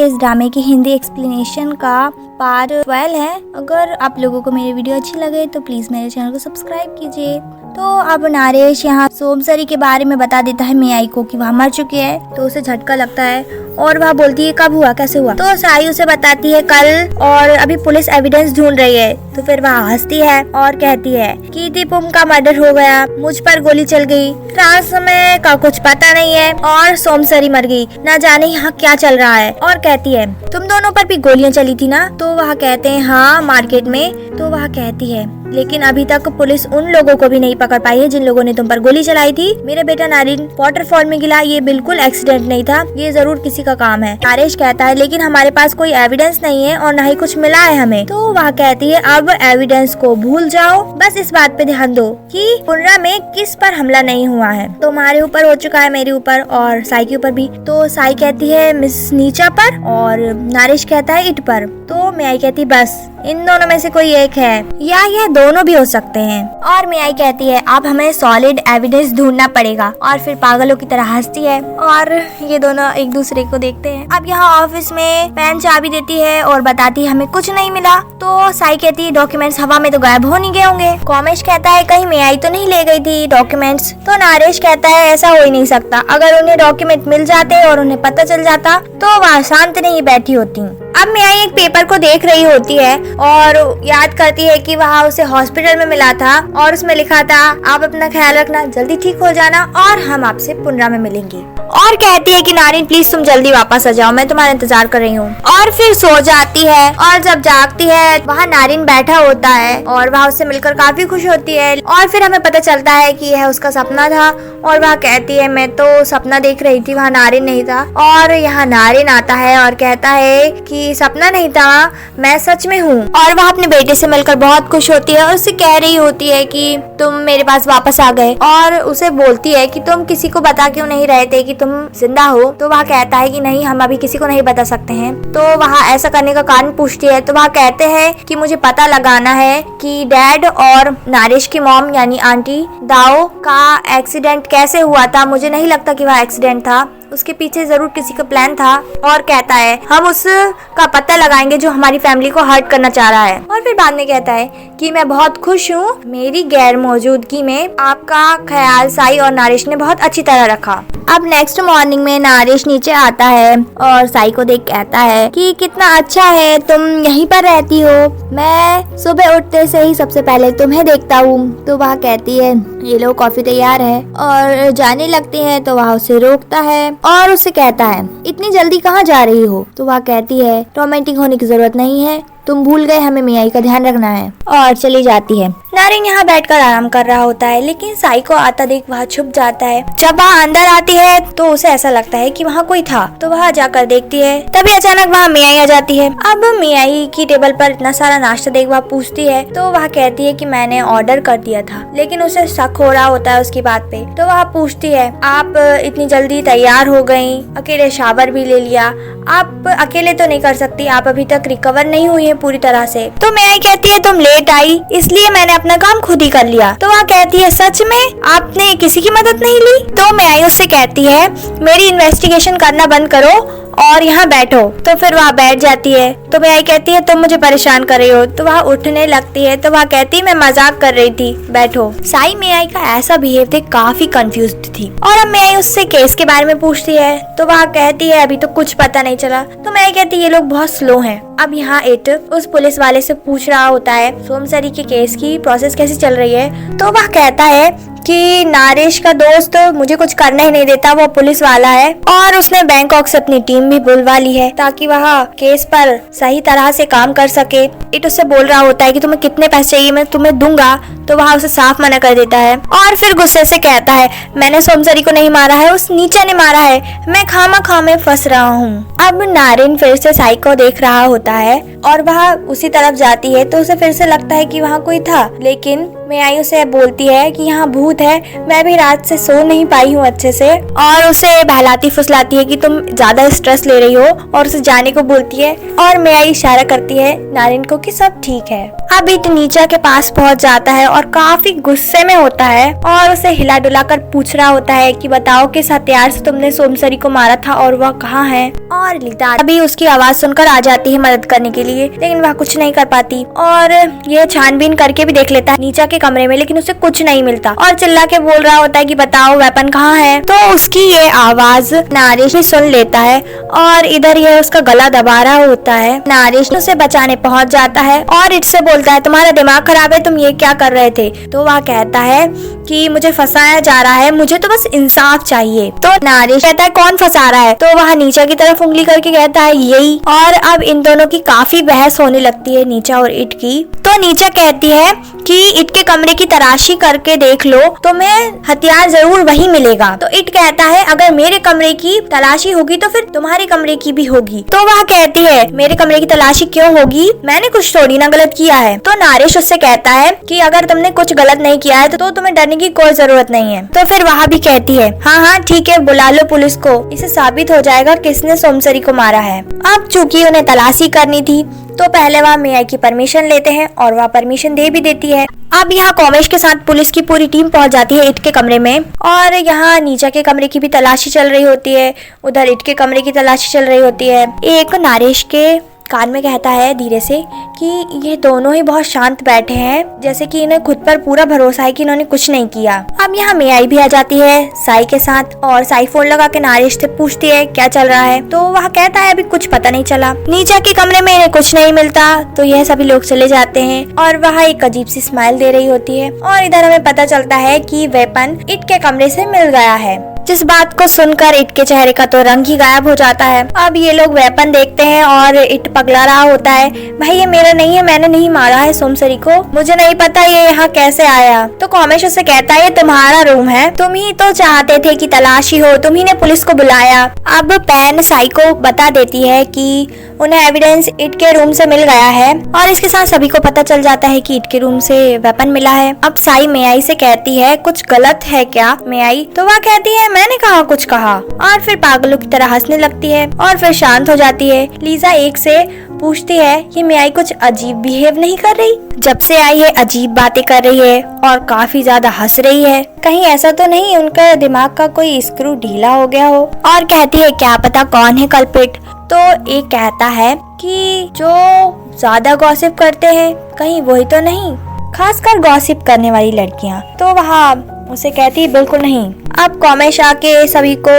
ये इस ड्रामे की हिंदी एक्सप्लेनेशन का पार्ट 12 है। अगर आप लोगों को मेरी वीडियो अच्छी लगे तो प्लीज़ मेरे चैनल को सब्सक्राइब कीजिए। तो अब नरेश यहाँ सोमसरी के बारे में बता देता है मियाई को कि वह मर चुकी है, तो उसे झटका लगता है और वह बोलती है कब हुआ, कैसे हुआ। तो साई उसे बताती है कल, और अभी पुलिस एविडेंस ढूंढ रही है। तो फिर वह हंसती है और कहती है कि दीपुम का मर्डर हो गया, मुझ पर गोली चल गई, रात समय का कुछ पता नहीं है और सोमसरी मर गई, न जाने यहाँ क्या चल रहा है। और कहती है तुम दोनों पर भी गोलियां चली थी ना। तो वह कहते हैं हाँ मार्केट में। तो वह कहती है लेकिन अभी तक पुलिस उन लोगों को भी नहीं पकड़ पाई है जिन लोगों ने तुम पर गोली चलाई थी। मेरे बेटा नारिन वाटरफॉल में गिरा, ये बिल्कुल एक्सीडेंट नहीं था, ये जरूर किसी का काम है। नरेश कहता है लेकिन हमारे पास कोई एविडेंस नहीं है और न ही कुछ मिला है हमें। तो वह कहती है अब एविडेंस को भूल जाओ, बस इस बात पे ध्यान दो कि पुनरा में किस पर हमला नहीं हुआ है। तुम्हारे ऊपर हो चुका है, मेरे ऊपर और साई के ऊपर भी। तो साई कहती है मिस नीचा पर, और नरेश कहता है इट पर। तो मियाई कहती बस इन दोनों में से कोई एक है, या ये दोनों भी हो सकते हैं। और मियाई कहती है अब हमें सॉलिड एविडेंस ढूंढना पड़ेगा, और फिर पागलों की तरह हंसती है और ये दोनों एक दूसरे को देखते हैं। अब यहाँ ऑफिस में पैन चाबी देती है और बताती है हमें कुछ नहीं मिला। तो साई कहती है डॉक्यूमेंट्स हवा में तो गायब हो नहीं गए होंगे। कॉमेश कहता है कहीं मियाई तो नहीं ले गई थी डॉक्यूमेंट्स। तो नरेश कहता है ऐसा हो ही नहीं सकता, अगर उन्हें डॉक्यूमेंट मिल जाते और उन्हें पता चल जाता तो वह शांत नहीं बैठी होती। अब मियाई एक पेपर को देख रही होती है और याद करती है कि वहाँ उसे हॉस्पिटल में मिला था और उसमें लिखा था आप अपना ख्याल रखना, जल्दी ठीक हो जाना और हम आपसे पुनरा में मिलेंगे। और कहती है कि नारिन प्लीज तुम जल्दी वापस आ जाओ, मैं तुम्हारा इंतजार कर रही हूँ। और फिर सो जाती है और जब जागती है वहाँ नारिन बैठा होता है और वह उससे मिलकर काफी खुश होती है। और फिर हमें पता चलता है कि यह उसका सपना था और वह कहती है मैं तो सपना देख रही थी, वहाँ नारिन नहीं था। और यहाँ नारिन आता है और कहता है कि सपना नहीं था, मैं सच में हूँ। और वह अपने बेटे से मिलकर बहुत खुश होती है और उससे कह रही होती है कि तुम मेरे पास वापस आ गए, और उसे बोलती है कि तुम किसी को बता क्यों नहीं रहे थे कि तुम जिंदा हो। तो वह कहता है कि नहीं हम अभी किसी को नहीं बता सकते हैं। तो वह ऐसा करने का कारण पूछती है। तो वह कहते हैं कि मुझे पता लगाना है कि डैड और नरेश की मॉम यानी आंटी दाओ का एक्सीडेंट कैसे हुआ था। मुझे नहीं लगता कि वह एक्सीडेंट था, उसके पीछे जरूर किसी का प्लान था। और कहता है हम उसका पता लगाएंगे जो हमारी फैमिली को हर्ट करना चाह रहा है। और फिर बाद में कहता है कि मैं बहुत खुश हूँ, मेरी गैर मौजूदगी में आपका ख्याल साई और नरेश ने बहुत अच्छी तरह रखा। अब नेक्स्ट मॉर्निंग में नरेश नीचे आता है और साई को देख कहता है कि कितना अच्छा है तुम यहीं पर रहती हो, मैं सुबह उठते से ही सबसे पहले तुम्हें देखता हूँ। तो वह कहती है ये लो कॉफी तैयार है, और जाने लगती है। तो वह उसे रोकता है और उसे कहता है इतनी जल्दी कहाँ जा रही हो। तो वह कहती है रोमांटिक होने की जरूरत नहीं है, तुम भूल गए हमें मियाई का ध्यान रखना है, और चली जाती है। नारिन यहाँ बैठकर आराम कर रहा होता है, लेकिन साई को आता देख वह छुप जाता है। जब वह अंदर आती है तो उसे ऐसा लगता है कि वहाँ कोई था। तो वह जाकर देखती है, तभी अचानक वहाँ मियाई आ जाती है। अब मियाई की टेबल पर इतना सारा नाश्ता देख वह पूछती है। तो वह कहती है कि मैंने ऑर्डर कर दिया था, लेकिन उसे शक हो रहा होता है उसकी बात पे। तो वह पूछती है आप इतनी जल्दी तैयार हो गयी, अकेले शावर भी ले लिया, आप अकेले तो नहीं कर सकती, आप अभी तक रिकवर नहीं हुई है पूरी तरह से। तो मियाई कहती है तुम लेट आई इसलिए मैंने अपना काम खुद ही कर लिया। तो वह कहती है सच में आपने किसी की मदद नहीं ली। तो मियाई उससे कहती है मेरी इन्वेस्टिगेशन करना बंद करो और यहाँ बैठो। तो फिर वह बैठ जाती है। तो मियाई कहती है तुम मुझे परेशान कर रही हो। तो वह उठने लगती है। तो वह कहती है मैं मजाक कर रही थी, बैठो। साई मियाई का ऐसा बिहेव देख काफी कंफ्यूज्ड थी। और अब मियाई उससे केस के बारे में पूछती है। तो वह कहती है अभी तो कुछ पता नहीं चला। तो मियाई कहती है ये लोग बहुत स्लो हैं। अब यहाँ इट उस पुलिस वाले से पूछ रहा होता है सोमसरी के केस की प्रोसेस कैसी चल रही है। तो वह कहता है कि नरेश का दोस्त मुझे कुछ करना ही नहीं देता, वो पुलिस वाला है और उसने बैंकॉक से अपनी टीम भी बुलवा ली है ताकि वह केस पर सही तरह से काम कर सके। इट उससे बोल रहा होता है कि तुम्हें कितने पैसे चाहिए मैं तुम्हें दूंगा। तो वह उसे साफ मना कर देता है और फिर गुस्से से कहता है मैंने सोमसरी को नहीं मारा है, उस नीचे ने मारा है, मैं खामा में फंस रहा हूँ। अब नारिन फिर से साई को देख रहा होता है और वह उसी तरफ जाती है। तो उसे फिर से लगता है कि वहाँ कोई था, लेकिन मियाई उसे बोलती है कि यहाँ भूत है, मैं भी रात से सो नहीं पाई हूँ अच्छे से, और उसे बहलाती फुसलाती है कि तुम ज्यादा स्ट्रेस ले रही हो और उसे जाने को बोलती है। और मियाई इशारा करती है नारिन को कि सब ठीक है। अब इट नीचा के पास पहुँच जाता है और काफी गुस्से में होता है और उसे हिला डुला कर पूछ रहा होता है कि बताओ किस हथियार से तुमने सोमसरी को मारा था और वह कहाँ है। और लीता अभी उसकी आवाज सुनकर आ जाती है मदद करने के लिए, लेकिन वह कुछ नहीं कर पाती और यह छानबीन करके भी देख लेता है नीचा के कमरे में, लेकिन उसे कुछ नहीं मिलता और चिल्ला के बोल रहा होता है कि बताओ वेपन कहाँ है। तो उसकी ये आवाज नारेश सुन लेता है और इधर यह उसका गला दबा रहा होता है। नारेश उसे बचाने पहुंच जाता है और इससे बोलता है तुम्हारा दिमाग खराब है, तुम ये क्या कर रहे थे। तो वह कहता है कि मुझे फंसाया जा रहा है, मुझे तो बस इंसाफ चाहिए। तो नारेश कहता है कौन फंसा रहा है। तो वह नीचा की तरफ उंगली करके कहता है यही। और अब इन दोनों की काफी बहस होने लगती है नीचा और इट की। तो नीचा कहती है कि इट के कमरे की तलाशी करके देख लो, तुम्हें हथियार जरूर वही मिलेगा। तो इट कहता है अगर मेरे कमरे की तलाशी होगी तो फिर तुम्हारे कमरे की भी होगी। तो वह कहती है मेरे कमरे की तलाशी क्यों होगी, मैंने कुछ थोड़ी ना गलत किया है। तो नारेश उससे कहता है कि अगर तुमने कुछ गलत नहीं किया है तो तुम्हें डरने की कोई जरूरत नहीं है। तो फिर वह भी कहती है हाँ ठीक है, बुला लो पुलिस को, इससे साबित हो जाएगा किसने सोमसरी को मारा है। अब चूंकि उन्हें तलाशी करनी थी तो पहले वह मेयाई की परमिशन लेते हैं और वह परमिशन दे भी देती है। अब यहाँ कॉमेश के साथ पुलिस की पूरी टीम पहुंच जाती है इट के कमरे में और यहाँ नीचा के कमरे की भी तलाशी चल रही होती है, उधर इट के कमरे की तलाशी चल रही होती है। एक नारेश के कान में कहता है धीरे से कि ये दोनों ही बहुत शांत बैठे हैं, जैसे कि इन्हें खुद पर पूरा भरोसा है कि इन्होंने कुछ नहीं किया। अब यहाँ मेयाई भी आ जाती है साई के साथ और साई फोन लगा के नारेश से पूछती है क्या चल रहा है। तो वह कहता है अभी कुछ पता नहीं चला। नीचा के कमरे में इन्हें कुछ नहीं मिलता तो यह सभी लोग चले जाते हैं और वह एक अजीब सी स्माइल दे रही होती है और इधर हमें पता चलता है कि वेपन इट के कमरे से मिल गया है। जिस बात को सुनकर इट के चेहरे का तो रंग ही गायब हो जाता है। अब ये लोग वेपन देखते हैं और इट पगला रहा होता है भाई ये मेरा नहीं है, मैंने नहीं मारा है सोमसरी को, मुझे नहीं पता ये यहाँ कैसे आया। तो कॉमेश उससे कहता है ये तुम्हारा रूम है, तुम ही तो चाहते थे कि तलाशी हो, तुम ही ने पुलिस को बुलाया। अब पैन साई को बता देती है कि उन्हें एविडेंस इट के रूम से मिल गया है और इसके साथ सभी को पता चल जाता है कि इट के रूम से वेपन मिला है। अब साई मेयाई से कहती है कुछ गलत है क्या मेयाई। तो वह कहती है मैंने कहा कुछ कहा और फिर पागलों की तरह हंसने लगती है और फिर शांत हो जाती है। लीजा एक से पूछती है ये मेयाई कुछ अजीब बिहेव नहीं कर रही, जब से आई है अजीब बातें कर रही है और काफी ज्यादा हंस रही है, कहीं ऐसा तो नहीं उनका दिमाग का कोई स्क्रू ढीला हो गया हो। और कहती है क्या पता कौन है कल्प्रिट। तो एक कहता है कि जो ज्यादा गॉसिप करते हैं कहीं वही तो नहीं, खासकर गॉसिप करने वाली लड़कियां। तो वहाँ उसे कहती है बिल्कुल नहीं। अब कॉमेश आके सभी को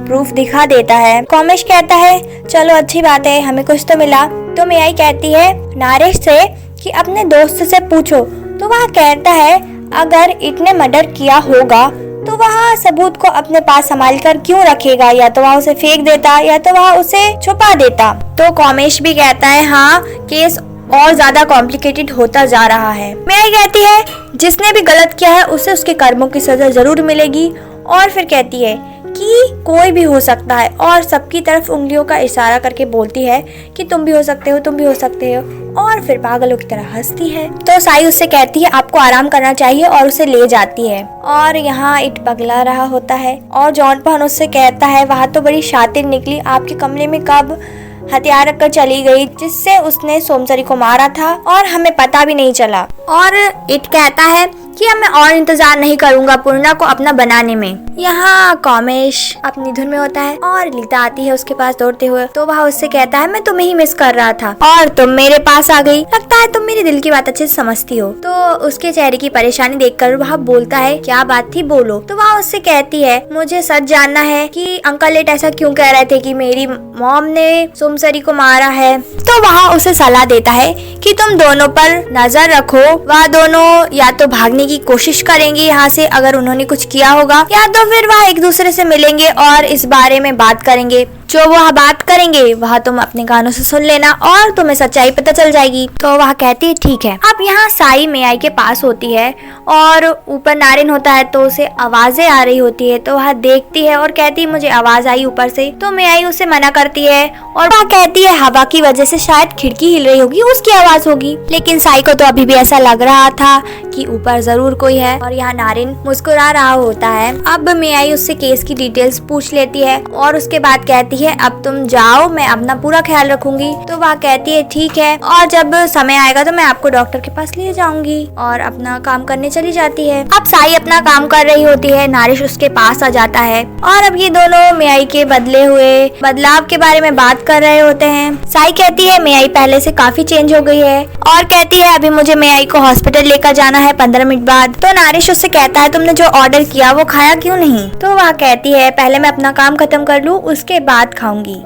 प्रूफ दिखा देता है। कॉमेश कहता है चलो अच्छी बात है, हमें कुछ तो मिला। तो मेयाई कहती है नारेश से कि अपने दोस्त से पूछो। तो वह कहता है अगर इतने मर्डर किया होगा तो वह सबूत को अपने पास संभाल कर क्यों रखेगा, या तो वह उसे फेंक देता या तो वह उसे छुपा देता। तो कॉमेश भी कहता है हाँ केस और ज्यादा कॉम्प्लिकेटेड होता जा रहा है। मेयाई कहती है जिसने भी गलत किया है उसे उसके कर्मों की सजा जरूर मिलेगी। और फिर कहती है कि कोई भी हो सकता है और सबकी तरफ उंगलियों का इशारा करके बोलती है कि तुम भी हो सकते हो, तुम भी हो सकते हो, और फिर पागलों की तरह हंसती है। तो साई उससे कहती है आपको आराम करना चाहिए और उसे ले जाती है। और यहाँ इट पगला रहा होता है और जॉन पहन उससे कहता है वह तो बड़ी शातिर निकली, आपके कमरे में कब हथियार रखकर चली गई जिससे उसने सोमसरी को मारा था और हमें पता भी नहीं चला। और इट कहता है कि अब मैं और इंतजार नहीं करूंगा पूर्णा को अपना बनाने में। यहाँ कॉमेश अपनी धुन में होता है और लीता आती है उसके पास दौड़ते हुए। तो वह उससे कहता है मैं तुम्हें ही मिस कर रहा था और तुम मेरे पास आ गई, लगता है तुम मेरे दिल की बात अच्छे से समझती हो। तो उसके चेहरे की परेशानी देखकर वह बोलता है क्या बात थी बोलो। तो वह उससे कहती है मुझे सच जानना है कि अंकल एट ऐसा क्यों कह रहे थे कि मेरी मॉम ने सोमसरी को मारा है। तो वह उसे सलाह देता है कि तुम दोनों पर नजर रखो, वह दोनों या तो भागने की कोशिश करेंगे यहाँ से अगर उन्होंने कुछ किया होगा, या तो फिर वह एक दूसरे से मिलेंगे और इस बारे में बात करेंगे। जो वह बात करेंगे वह तुम अपने कानों से सुन लेना और तुम्हें सच्चाई पता चल जाएगी। तो वह कहती है ठीक है। अब यहाँ साई मेयाई के पास होती है और ऊपर नारिन होता है तो उसे आवाजें आ रही होती है। तो वह देखती है और कहती है मुझे आवाज आई ऊपर से। तो मेयाई उसे मना करती है और वह कहती है हवा की वजह से शायद खिड़की हिल रही होगी, उसकी आवाज होगी। लेकिन साई को तो अभी भी ऐसा लग रहा था कि ऊपर जरूर कोई है। और यहाँ नारिन मुस्कुरा रहा होता है। अब मेयाई उससे केस की डिटेल्स पूछ लेती है और उसके बाद कहती है अब तुम जाओ, मैं अपना पूरा ख्याल रखूंगी। तो वह कहती है ठीक है, और जब समय आएगा तो मैं आपको डॉक्टर के पास ले जाऊंगी, और अपना काम करने चली जाती है। अब साई अपना काम कर रही होती है, नारिश उसके पास आ जाता है और अब ये दोनों मेयाई के बदले हुए बदलाव के बारे में बात कर रहे होते हैं। साई कहती है मेयाई पहले से काफी चेंज हो गई है, और कहती है अभी मुझे मेयाई को हॉस्पिटल लेकर जाना है 15 मिनट बाद। तो नारिश उससे कहता है तुमने जो ऑर्डर किया वो खाया क्यों नहीं? तो वह कहती है पहले मैं अपना काम खत्म कर लूं, उसके बाद खाऊंगी।